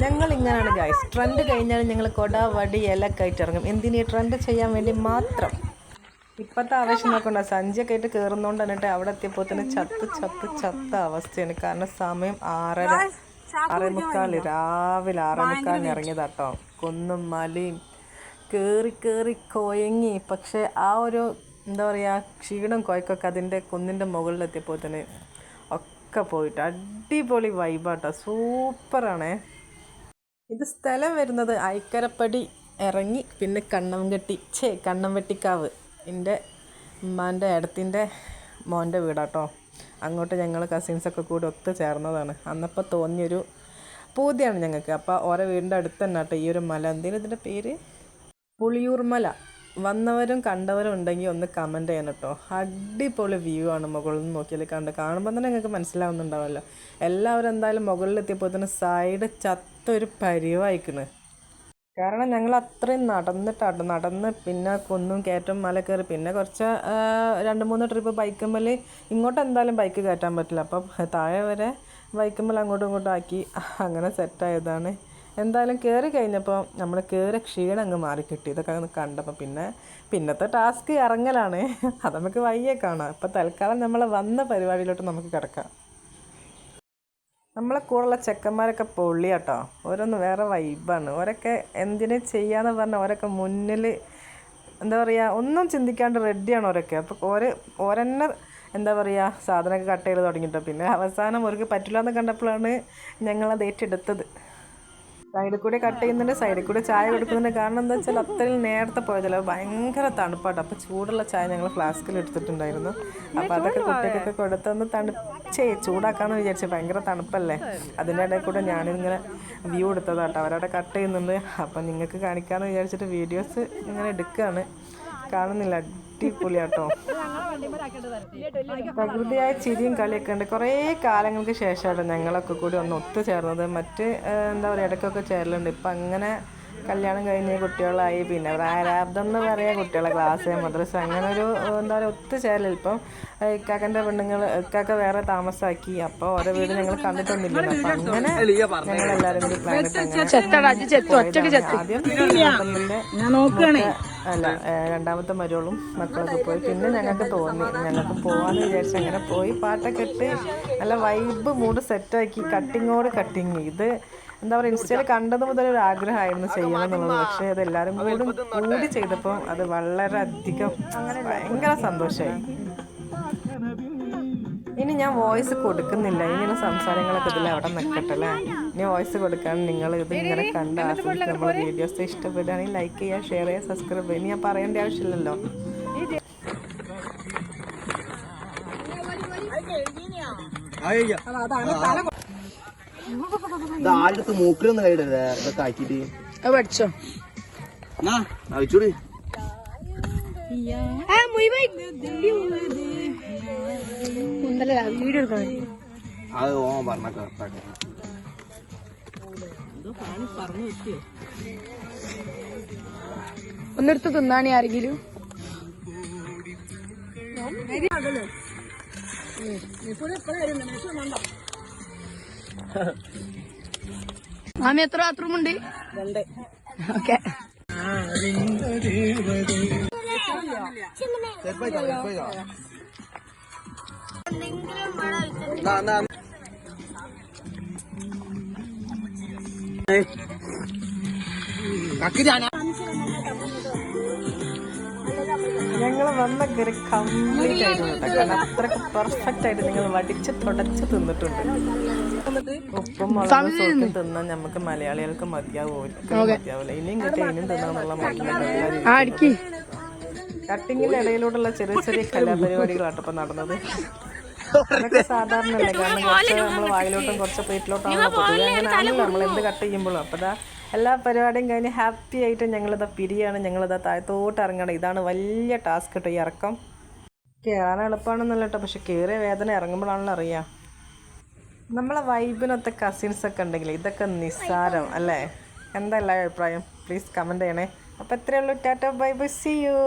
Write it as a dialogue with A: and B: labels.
A: ഞങ്ങൾ ഇങ്ങനെയാണ് guys. Trend കഴിഞ്ഞാൽ ഞങ്ങൾ കൊട വടി ഇലക്കെ ആയിട്ട് ഇറങ്ങും. എന്തിനീ ട്രെൻഡ് ചെയ്യാൻ വേണ്ടി മാത്രം. ഇപ്പോഴത്തെ ആവേശം നോക്കണ്ട, സഞ്ചിയൊക്കെ ആയിട്ട് കയറുന്നോണ്ട് എന്നിട്ട് അവിടെ എത്തിയപ്പോൾ തന്നെ ചത്ത അവസ്ഥയാണ്. കാരണം സമയം 6:45 രാവിലെ 6:45 ഇറങ്ങിയതാട്ടോ. കുന്നും മലയും കയറി കൊയങ്ങി. പക്ഷേ ആ ഒരു എന്താ പറയുക ക്ഷീണം കൊയക്കൊക്കെ അതിൻ്റെ കുന്നിൻ്റെ മുകളിലെത്തിയപ്പോൾ തന്നെ ഒക്കെ പോയിട്ട് അടിപൊളി വൈബാട്ടോ. സൂപ്പറാണേ. ഇത് സ്ഥലം വരുന്നത് ഐക്കരപ്പടി ഇറങ്ങി പിന്നെ കണ്ണംവെട്ടിക്കാവ് എൻ്റെ ഉമ്മാൻ്റെ ഏടത്തിൻ്റെ മോൻ്റെ വീടാട്ടോ. അങ്ങോട്ട് ഞങ്ങൾ കസിൻസൊക്കെ കൂടി ഒത്തു ചേർന്നതാണ്. അന്നപ്പോൾ തോന്നിയൊരു പൂതിയാണ് ഞങ്ങൾക്ക്. അപ്പോൾ ഓരോ വീടിൻ്റെ അടുത്ത് തന്നെ കേട്ടോ ഈ ഒരു മല. എന്തെങ്കിലും ഇതിൻ്റെ പേര് പുളിയൂർ മല. വന്നവരും കണ്ടവരും ഉണ്ടെങ്കിൽ ഒന്ന് കമൻറ്റ് ചെയ്യണം കേട്ടോ. അടിപൊളി വ്യൂ ആണ് മുകളിൽ നിന്ന് നോക്കിയാൽ കാണുമ്പോൾ തന്നെ നിങ്ങൾക്ക് മനസ്സിലാവുന്നുണ്ടാവുമല്ലോ. എല്ലാവരും എന്തായാലും മുകളിലെത്തിയപ്പോൾ തന്നെ സൈഡ് ചത്തൊരു പരിവായിക്കണ്. കാരണം ഞങ്ങൾ അത്രയും നടന്ന് പിന്നെ കുന്നും കയറ്റം മല കയറി പിന്നെ കുറച്ച് 2-3 ട്രിപ്പ് ബൈക്കുമ്മൽ. ഇങ്ങോട്ട് എന്തായാലും ബൈക്ക് കയറ്റാൻ പറ്റില്ല. അപ്പം താഴെ വരെ ബൈക്കുമ്മൽ അങ്ങോട്ടും ഇങ്ങോട്ടും ആക്കി അങ്ങനെ സെറ്റായതാണ്. എന്തായാലും കയറി കഴിഞ്ഞപ്പോൾ നമ്മൾ കയറി ക്ഷീണം അങ്ങ് മാറിക്കിട്ടി. ഇതൊക്കെ കണ്ടപ്പോൾ പിന്നത്തെ ടാസ്ക് ഇറങ്ങലാണ്. അത് നമുക്ക് വയ്യേ കാണാം. അപ്പോൾ തൽക്കാലം നമ്മൾ വന്ന പരിപാടിയിലോട്ട് നമുക്ക് കിടക്കാം. നമ്മളെ കൂടെയുള്ള ചെക്കന്മാരൊക്കെ പൊള്ളിയാട്ടോ. ഓരോന്ന് വേറെ വൈബാണ്. ഓരൊക്കെ എന്തിനു ചെയ്യാന്ന് പറഞ്ഞാൽ ഓരൊക്കെ മുന്നിൽ എന്താ പറയുക ഒന്നും ചിന്തിക്കാണ്ട് റെഡിയാണ് ഓരൊക്കെ. അപ്പോൾ ഓരെന്നെ എന്താ പറയുക സാധനമൊക്കെ കട്ട് ചെയ്ത് തുടങ്ങിയിട്ടോ. പിന്നെ അവസാനം അവർക്ക് പറ്റില്ല എന്ന് കണ്ടപ്പോഴാണ് ഞങ്ങളത് ഏറ്റെടുത്തത്. സൈഡിൽ കൂടെ കട്ട് ചെയ്യുന്നുണ്ട്, സൈഡിൽ കൂടെ ചായ കൊടുക്കുന്നുണ്ട്. കാരണം എന്താ വെച്ചാൽ അത്രയും നേരത്തെ പോയതല്ലോ, ഭയങ്കര തണുപ്പാട്ടോ. അപ്പോൾ ചൂടുള്ള ചായ ഞങ്ങൾ ഫ്ലാസ്കിൽ എടുത്തിട്ടുണ്ടായിരുന്നു. അപ്പോൾ അതൊക്കെ കുട്ടികൾക്കൊക്കെ കൊടുത്തൊന്ന് ചൂടാക്കാമെന്ന് വിചാരിച്ചു. ഭയങ്കര തണുപ്പല്ലേ. അതിൻ്റെ ഇടയിൽ കൂടെ ഞാനിങ്ങനെ വ്യൂ എടുത്തതാട്ടോ. അവരവിടെ കട്ട് ചെയ്യുന്നുണ്ട്. അപ്പം നിങ്ങൾക്ക് കാണിക്കാമെന്ന് വിചാരിച്ചിട്ട് വീഡിയോസ് ഇങ്ങനെ എടുക്കുകയാണ്. കാണുന്നില്ല, അടിപൊളിയാട്ടോ. പ്രകൃതിയായ ചിരിയും കളിയൊക്കെ ഉണ്ട്. കുറേ കാലങ്ങൾക്ക് ശേഷമാണ് ഞങ്ങളൊക്കെ കൂടി ഒന്ന് ഒത്തുചേർന്നത്. എന്താ പറയുക ഇടയ്ക്കൊക്കെ ചേരലുണ്ട്. ഇപ്പം അങ്ങനെ കല്യാണം കഴിഞ്ഞ് കുട്ടികളായി പിന്നെ പ്രാരാബ്ദം എന്ന് പറയുക കുട്ടികളെ ക്ലാസ് മദ്രസ അങ്ങനെ ഒരു എന്താ പറയുക ഒത്തുചേരൽ. ഇപ്പം ഇക്കാക്കൻ്റെ പെണ്ണുങ്ങൾ ഇക്കാക്ക വേറെ താമസാക്കി. അപ്പോൾ ഓരോ വീട് ഞങ്ങൾ കണ്ടിട്ടൊന്നുമില്ല. അപ്പം അങ്ങനെ ഞങ്ങളെല്ലാവരും കൂടി പ്ലാനിട്ട് അല്ല രണ്ടാമത്തെ മരുകളും മക്കളൊക്കെ പോയി. പിന്നെ ഞങ്ങൾക്ക് തോന്നി ഞങ്ങൾക്ക് പോകാമെന്ന് വിചാരിച്ച് അങ്ങനെ പോയി. പാട്ടൊക്കെ ഇട്ട് നല്ല വൈബ് മൂഡ് സെറ്റാക്കി. കട്ടിങ് ഇത് എന്താ പറയുക ഇൻസ്റ്റയിൽ കണ്ടത് മുതൽ ഒരു ആഗ്രഹമായിരുന്നു ചെയ്യണം എന്നുള്ളത്. പക്ഷേ അത് എല്ലാവരും കൂടി ചെയ്തപ്പോൾ അത് വളരെയധികം ഭയങ്കര സന്തോഷമായി. ഇനി ഞാൻ വോയിസ് കൊടുക്കുന്നില്ല. ഇങ്ങനെ സംസാരങ്ങളൊക്കെ ഇതിൽ അവിടെ നിൽക്കട്ടെ അല്ലേ. ഇനി വോയിസ് കൊടുക്കാൻ നിങ്ങൾ ഇത് ഇങ്ങനെ കണ്ട് ആസ്വദിച്ച് നമ്മുടെ വീഡിയോസ് ഇഷ്ടപ്പെടുകയാണെങ്കിൽ ലൈക്ക് ചെയ്യുക, ഷെയർ ചെയ്യുക, സബ്സ്ക്രൈബ് ചെയ്യുക. ഇനി ഞാൻ പറയേണ്ട ആവശ്യമില്ലല്ലോ.
B: ആളുടെ മൂക്കിലൊന്നും കൈയിടല്ലേ ഇതൊക്കെ ആക്കിട്ട്
C: പഠിച്ചോ
B: അയച്ചോടി.
C: വീഡിയോ എടുക്കാൻ
B: അത് ഓ പറഞ്ഞ
C: ഒന്നെടുത്ത് തിന്നാണി ആരെങ്കിലും. മാമി എത്ര ബാത്റൂം ഉണ്ട്? 2. ഓക്കെ.
A: ഞങ്ങൾ വന്ന കയറി കംപ്ലീറ്റ് ആയിരുന്നു കേട്ടോ. കാരണം അത്രയ്ക്ക് പെർഫെക്റ്റ് ആയിട്ട് നിങ്ങൾ വടിച്ച് തുടച്ച് തിന്നിട്ടുണ്ട്. ഉപ്പും മുളകും സോക്കും തിന്നാൻ നമുക്ക് മലയാളികൾക്ക് മതിയാവും. ഒരിക്കലും മതിയാവില്ല. ഇനിയും തിന്നാന്നുള്ള മട്ടിലേക്ക് കട്ടിങ്ങിന്റെ ഇടയിലൂടെയുള്ള ചെറിയ കലാപരിപാടികളാട്ടോ ഇപ്പൊ നടന്നത്. അതൊക്കെ സാധാരണ അല്ലേ. കാരണം കുറച്ച് നമ്മൾ വായിലോട്ടും കുറച്ച് പ്ലേറ്റിലോട്ടാണല്ലോ പൊതുവെ. അങ്ങനെയാണല്ലോ നമ്മൾ എന്ത് കട്ട് ചെയ്യുമ്പോഴും. അപ്പോൾ എല്ലാ പരിപാടിയും കഴിഞ്ഞ് ഹാപ്പി ആയിട്ട് ഞങ്ങളിതാ പിരിയാണ്. ഞങ്ങളിതാ താഴത്തോട്ട് ഇറങ്ങണം. ഇതാണ് വലിയ ടാസ്ക് കേട്ടോ ഈ ഇറക്കം. കയറാൻ എളുപ്പമാണെന്നല്ല കേട്ടോ, പക്ഷെ കയറിയ വേദന ഇറങ്ങുമ്പോഴാണല്ലോ അറിയാം. നമ്മളെ വൈബിനൊത്ത കസിൻസൊക്കെ ഉണ്ടെങ്കിൽ ഇതൊക്കെ നിസ്സാരം അല്ലേ. എന്താ എല്ലാ അഭിപ്രായം? പ്ലീസ് കമൻറ്റ് ചെയ്യണേ. അപ്പോൾ എത്രയേ ഉള്ളൂ. Tata bye bye, see U.